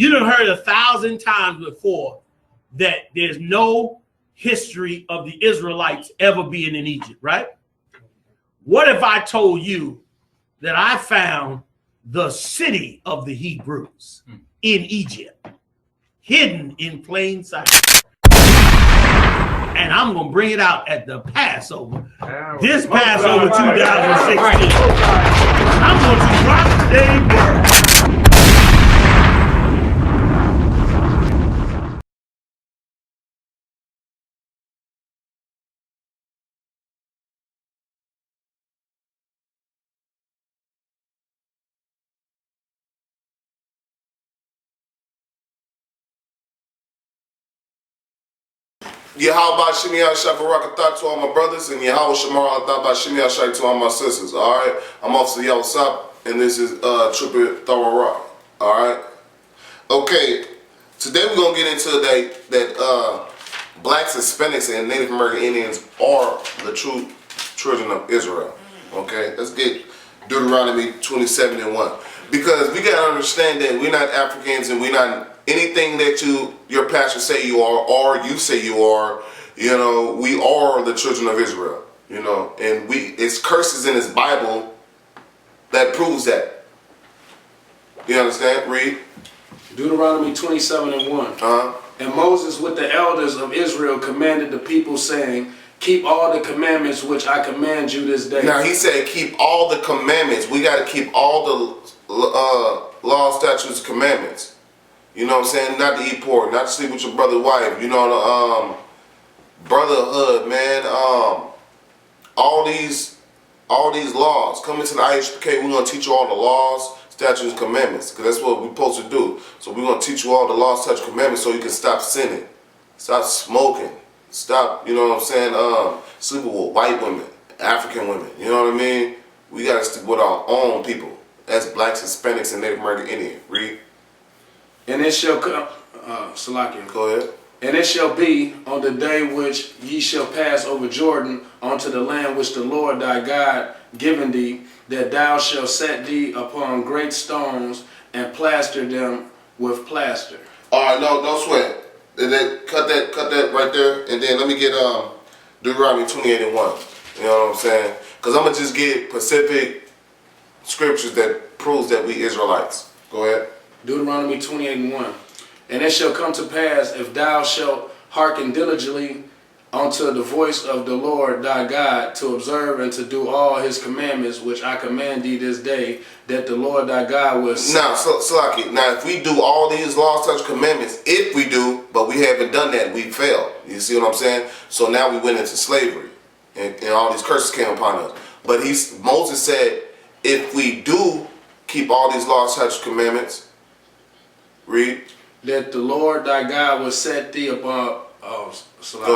You done heard 1,000 times before that there's no history of the Israelites ever being in Egypt, right? What if I told you that I found the city of the Hebrews in Egypt, hidden in plain sight? And I'm going to bring it out at the Passover. This Passover 2016. I'm going to rock today's world. Yahweh Shemi Ashai Barakatah to all my brothers, and Yahweh Shamar Atah Shemi Ashai to all my sisters. Alright, I'm Officer I.S.U.P.K, and this is Trooper Thorough. Alright, okay, today we're going to get into that blacks, Hispanics, and Native American Indians are the true children of Israel. Okay, let's get Deuteronomy 27:1. Because we got to understand that we're not Africans and we're not anything that your pastor say you are or you say you are. You know, we are the children of Israel. You know, and it's curses in his Bible that proves that. You understand? Read. Deuteronomy 27:1. And Moses with the elders of Israel commanded the people, saying, keep all the commandments which I command you this day. Now he said keep all the commandments. We got to keep all the law, statutes, commandments. You know what I'm saying? Not to eat pork, not to sleep with your brother's wife. You know, the brotherhood, man. All these laws. Come into the I.S.U.P.K, we're gonna teach you all the laws, statutes, and commandments, because that's what we're supposed to do. So we're gonna teach you all the laws, statutes, and commandments, so you can stop sinning, stop smoking, stop. You know what I'm saying? Sleeping with white women, African women. You know what I mean? We gotta stick with our own people. That's blacks, Hispanics, and Native American Indian. Read. And it shall come, Salakia. Go ahead. And it shall be on the day which ye shall pass over Jordan unto the land which the Lord thy God given thee, that thou shalt set thee upon great stones and plaster them with plaster. All right, no sweat. Cut that right there, and then let me get Deuteronomy 28:1. You know what I'm saying? Because I'm gonna just get specific scriptures that proves that we Israelites. Go ahead. Deuteronomy 28:1. And it shall come to pass, if thou shalt hearken diligently unto the voice of the Lord thy God, to observe and to do all his commandments which I command thee this day, that the Lord thy God will... Now, Salaki, now if we do all these laws, such commandments, if we do, but we haven't done that, we failed. You see what I'm saying? So now we went into slavery, and all these curses came upon us. But Moses said, if we do keep all these laws, such commandments, read. That the Lord thy God will set thee above... Go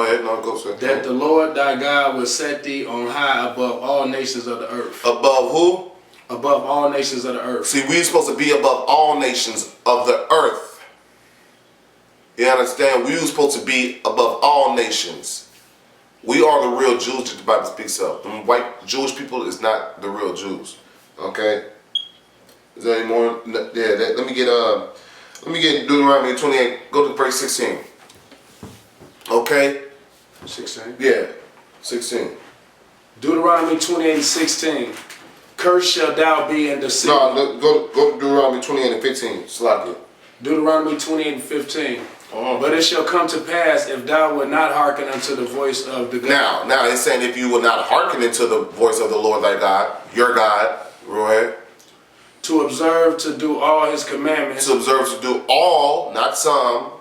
ahead, no, go ahead. That the Lord thy God will set thee on high above all nations of the earth. Above who? Above all nations of the earth. See, we're supposed to be above all nations of the earth. You understand? We're supposed to be above all nations. We are the real Jews that the Bible speaks of. The white Jewish people is not the real Jews. Okay? Is there any more? Yeah, let me get Deuteronomy 28. Go to verse 16. Okay? 16? Yeah, 16. Deuteronomy 28:16. Cursed shall thou be in the city. No, go to Deuteronomy 28:15. Slack it. Deuteronomy 28:15. But it shall come to pass, if thou wilt not hearken unto the voice of the God. Now it's saying if you will not hearken unto the voice of the Lord thy God, your God, go ahead. To observe to do all his commandments. To observe to do all, not some,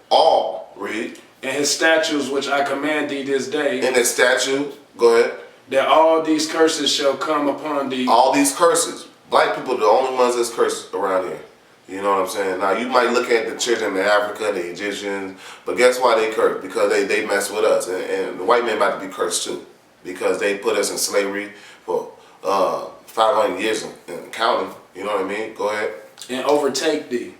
all. Read. And his statutes which I command thee this day. And his statute, go ahead. That all these curses shall come upon thee. All these curses. Black people are the only ones that's cursed around here. You know what I'm saying? Now you might look at the children in Africa, the Egyptians, but guess why they cursed? Because they mess with us. And the white men about to be cursed too. Because they put us in slavery for 500 years and counting. You know what I mean? Go ahead. And overtake thee.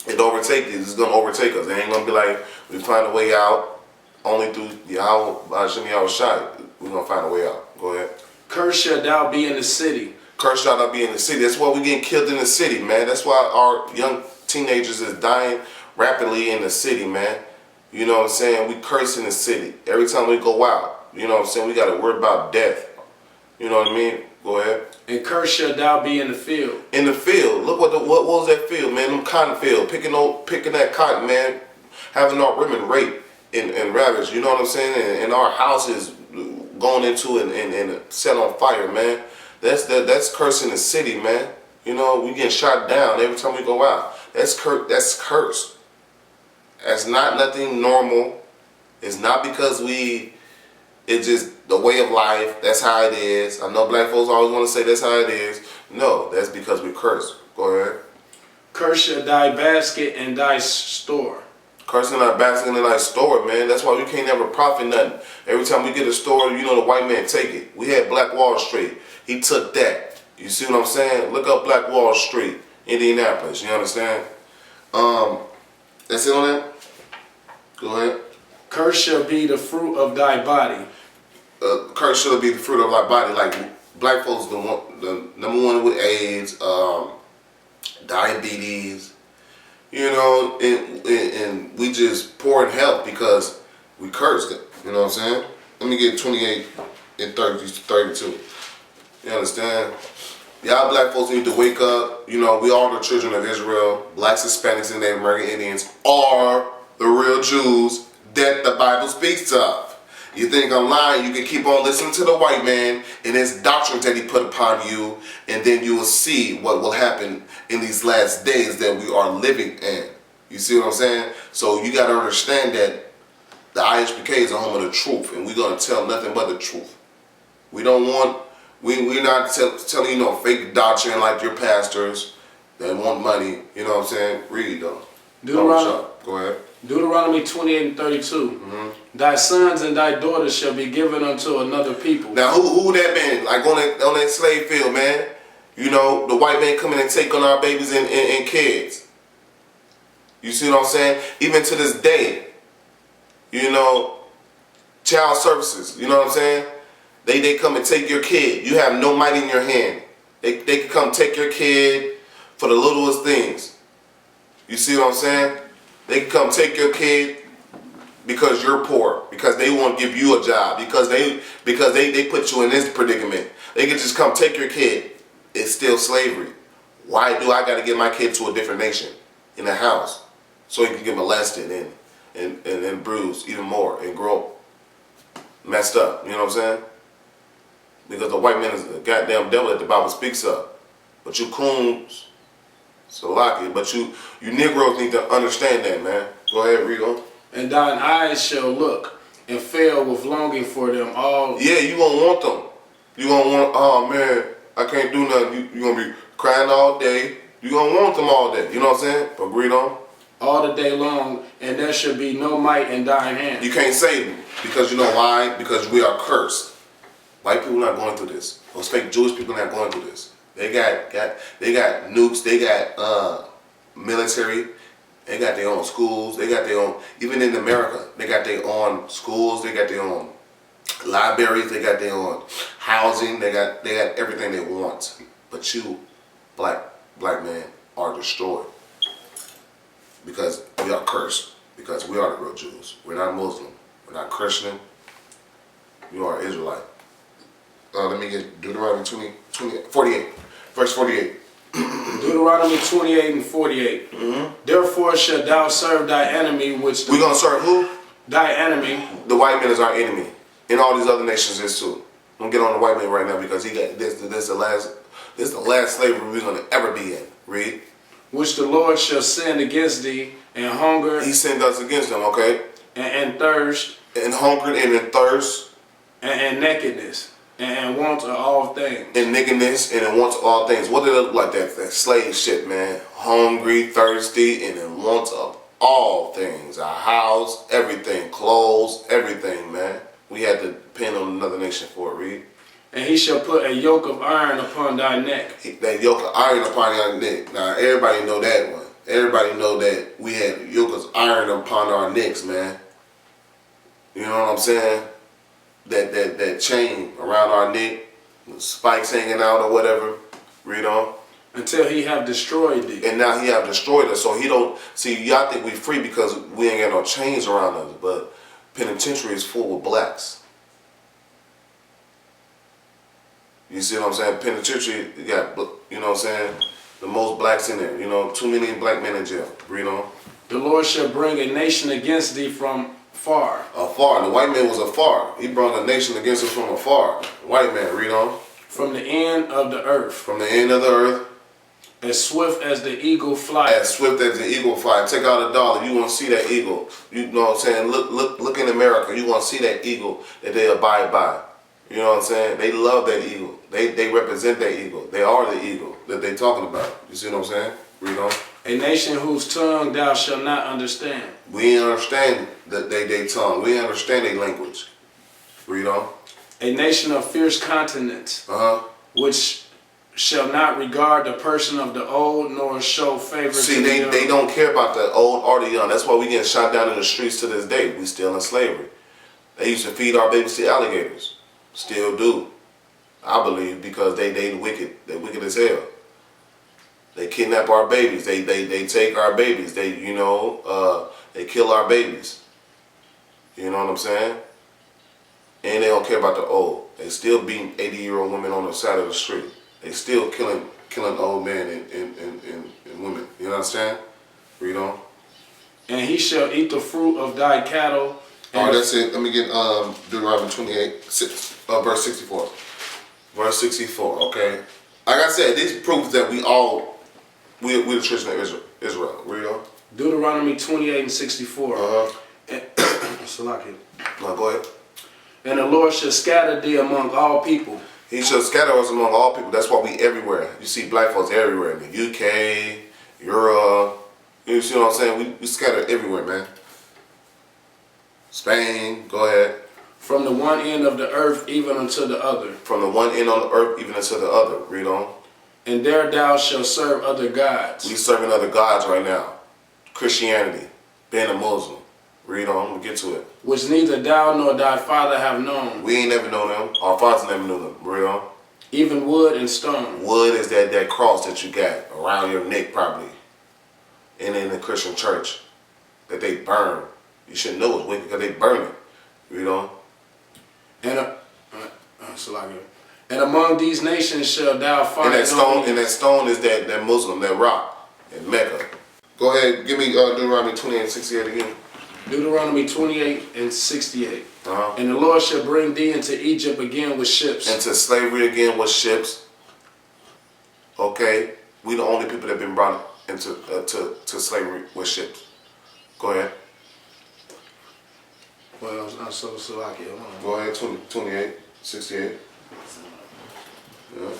It overtake thee. It's going to overtake us. It ain't going to be like we find a way out only through Yahweh Shai. We're going to find a way out. Go ahead. Cursed shall thou be in the city. Cursed shall thou be in the city. That's why we're getting killed in the city, man. That's why our young teenagers is dying rapidly in the city, man. You know what I'm saying? We curse in the city. Every time we go out, you know what I'm saying? We got to worry about death. You know what I mean? Go ahead. And cursed shall thou be in the field. In the field. Look what was that field, man? Them cotton field. Picking that cotton, man. Having our women raped and ravaged. You know what I'm saying? And our houses going into and set on fire, man. That's cursing the city, man. You know, we get shot down every time we go out. That's cursed. That's not nothing normal. It's not because it's just the way of life. That's how it is. I know black folks always want to say that's how it is. No, that's because we curse. Go ahead. Cursed shall thy basket and thy store. Cursing our basket in our store, man. That's why we can't never profit nothing. Every time we get a store, you know the white man take it. We had Black Wall Street. He took that. You see what I'm saying? Look up Black Wall Street, Indianapolis. You understand? That's it on that? Go ahead. Cursed shall be the fruit of thy body. Cursed shall be the fruit of our body. Like black folks, the number one with AIDS, diabetes, you know, and we just pour in health because we cursed it. You know what I'm saying? Let me get 28 and 32. You understand? Y'all black folks need to wake up. You know, we are the children of Israel. Blacks, Hispanics, and Native American Indians are the real Jews that the Bible speaks of. You think I'm lying, you can keep on listening to the white man and his doctrines that he put upon you, and then you will see what will happen in these last days that we are living in. You see what I'm saying? So you got to understand that the I.S.U.P.K is the home of the truth, and we're going to tell nothing but the truth. We don't want, we're not telling you no fake doctrine like your pastors that want money. You know what I'm saying? Read though. Go ahead. Deuteronomy 28 and 32. Mm-hmm. Thy sons and thy daughters shall be given unto another people. Now who that man? Like on that slave field, man. You know, the white man coming and take on our babies and kids. You see what I'm saying? Even to this day, you know, child services, you know what I'm saying? They come and take your kid. You have no might in your hand. They can come take your kid for the littlest things. You see what I'm saying? They can come take your kid because you're poor, because they won't give you a job, because they put you in this predicament. They can just come take your kid. It's still slavery. Why do I got to get my kid to a different nation in a house so he can get molested and bruised even more and grow messed up? You know what I'm saying? Because the white man is the goddamn devil that the Bible speaks of. But you coons, so lucky. But you Negroes need to understand that, man. Go ahead, read on. And thine eyes shall look and fail with longing for them all. Yeah, you gonna want them. You gonna want, oh man, I can't do nothing. You gonna be crying all day. You gonna want them all day. You know what I'm saying? But read on. All the day long, and there shall be no might in thine hand. You can't save them because you know why? Because we are cursed. White people not going through this. Those fake Jewish people not going through this. They got nukes. They got military. They got their own schools. They got their own. Even in America, they got their own schools. They got their own libraries. They got their own housing. They got everything they want. But you, black man, are destroyed because we are cursed. Because we are the real Jews. We're not Muslim. We're not Christian. You are Israelite. Let me get Deuteronomy 48, verse 48. Deuteronomy 28 and 48. Mm-hmm. Therefore shalt thou serve thy enemy, which We're going to serve who? Thy enemy. The white man is our enemy. And all these other nations is too. Don't get on the white man right now because he got this the last slavery we're going to ever be in. Read. Which the Lord shall send against thee, and hunger. He sent us against them, okay? And thirst. And hunger and in thirst. And nakedness. And want of all things. And nakedness and in want of all things. What did it look like that slave shit, man? Hungry, thirsty, and in want of all things. A house, everything, clothes, everything, man. We had to depend on another nation for it, read. And he shall put a yoke of iron upon thy neck. That yoke of iron upon your neck. Now, everybody know that one. Everybody know that we had yoke of iron upon our necks, man. You know what I'm saying? That chain around our neck, with spikes hanging out or whatever. Read on. until he have destroyed thee. And now he have destroyed us. So he don't, see, y'all think we free because we ain't got no chains around us, but penitentiary is full with blacks. You see what I'm saying? Penitentiary, you got, you know what I'm saying, the most blacks in there. You know, 2 million black men in jail. Read on. The Lord shall bring a nation against thee from far. Afar. The white man was afar. He brought a nation against us from afar. White man, read on. From the end of the earth. From the end of the earth. As swift as the eagle flies. As swift as the eagle flies. Take out $1, you want to see that eagle. You know what I'm saying? Look in America. You want to see that eagle that they abide by. You know what I'm saying? They love that eagle. They represent that eagle. They are the eagle that they talking about. You see what I'm saying? Read on. A nation whose tongue thou shalt not understand. We ain't understand they tongue. We ain't understand their language. Read on. A nation of fierce continents. Which shall not regard the person of the old, nor show favor to the young. They don't care about the old or the young. That's why we getting shot down in the streets to this day. We still in slavery. They used to feed our babies to alligators. Still do. I believe because they wicked. They wicked as hell. They kidnap our babies. They take our babies. They kill our babies. You know what I'm saying? And they don't care about the old. They still beating 80-year-old women on the side of the street. They still killing old men and women. You understand? Read on. And he shall eat the fruit of thy cattle. All right, that's it. Let me get Deuteronomy 28, verse 64. Verse 64, okay? Like I said, this proves that we're the children of Israel. Read on. Deuteronomy 28 and 64. No, go ahead. And the Lord shall scatter thee among all people. He shall scatter us among all people. That's why we everywhere. You see black folks everywhere. In the UK, Europe. You see what I'm saying? We scattered everywhere, man. Spain, go ahead. From the one end of the earth even unto the other. From the one end on the earth even unto the other. Read on. And there thou shalt serve other gods. We serving other gods right now. Christianity, being a Muslim. Read on, we'll get to it. Which neither thou nor thy father have known. We ain't never known them. Our fathers never knew them. Read on. Even wood and stone. Wood is that cross that you got around your neck probably. And in the Christian church that they burn. You should know it's wicked because they burn it. Read on. And among these nations shall thou find. And that stone is that Muslim, that rock in Mecca. Go ahead, give me Deuteronomy 28 and 68 again. Deuteronomy 28 and 68. And the Lord shall bring thee into Egypt again with ships. Into slavery again with ships. Okay, we the only people that have been brought into to slavery with ships. Go ahead. Well, I'm so lucky. Go ahead, 28, 68. Yeah.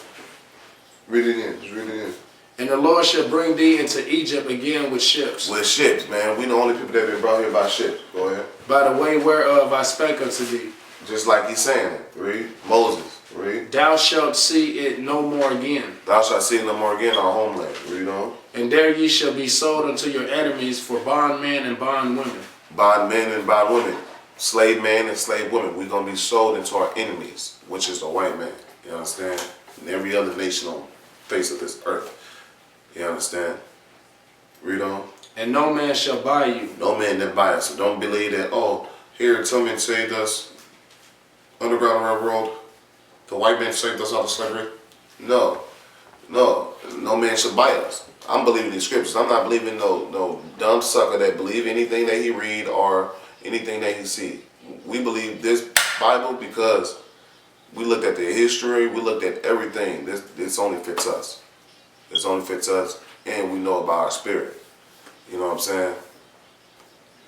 Read it again. Just read it again. And the Lord shall bring thee into Egypt again with ships. With ships, man. We the only people that have been brought here by ships. Go ahead. By the way whereof I spake unto thee. Just like he's saying. Read. Moses. Read. Thou shalt see it no more again. Thou shalt see it no more again, our homeland. Read on. And there ye shall be sold unto your enemies for bondmen and bondwomen. Bondmen and bondwomen. Slave men and slave women. We're going to be sold into our enemies, which is the white man. You understand? And every other nation on the face of this earth. You understand? Read on. And no man shall buy you. No man that buy us. So don't believe that, oh, here, Tillman saved us. Underground Railroad. The white man saved us out of slavery. No. No. No man should buy us. I'm believing these scriptures. I'm not believing no dumb sucker that believe anything that he read or anything that he see. We believe this Bible because we looked at the history, we looked at everything. This only fits us. This only fits us, and we know about our spirit. You know what I'm saying?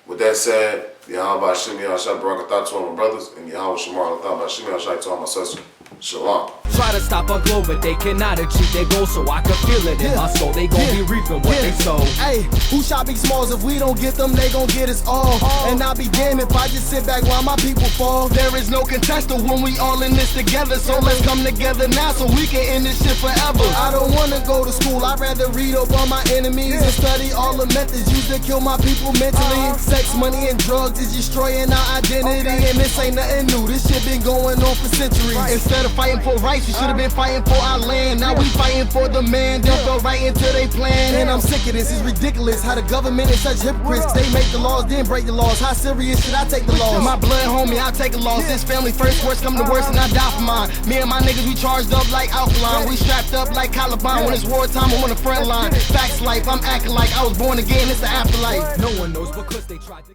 With that said, Yahweh Shimi Ashai Barakatah to all my brothers, and Yahweh Shamar Latah Shimi Ashai to all my sisters. Shalom. Try to stop our glow, but they cannot achieve their goal, so I can feel it in my soul. They gon' be reaping what they sow. Hey, who shall be smalls? If we don't get them, they gon' get us all. And I'll be damned if I just sit back while my people fall. There is no contestant when we all in this together, so let's come together now so we can end this shit forever. I don't wanna go to school, I'd rather read up on my enemies and study all the methods used to kill my people mentally. Sex, money, and drugs is destroying our identity, and this ain't nothing new. This shit been going on for centuries. Instead Instead of fighting for rights, we should have been fighting for our land. Now we fighting for the man, they'll go right into they plan. And I'm sick of this, it's ridiculous how the government is such hypocrites. They make the laws, then break the laws. How serious should I take the laws? My blood, homie, I'll take a loss. This family first, worst come to worst, and I die for mine. Me and my niggas, we charged up like alkaline. We strapped up like Caliban. When it's wartime, I'm on the front line. Facts life, I'm acting like I was born again, it's the afterlife. No one knows because they tried to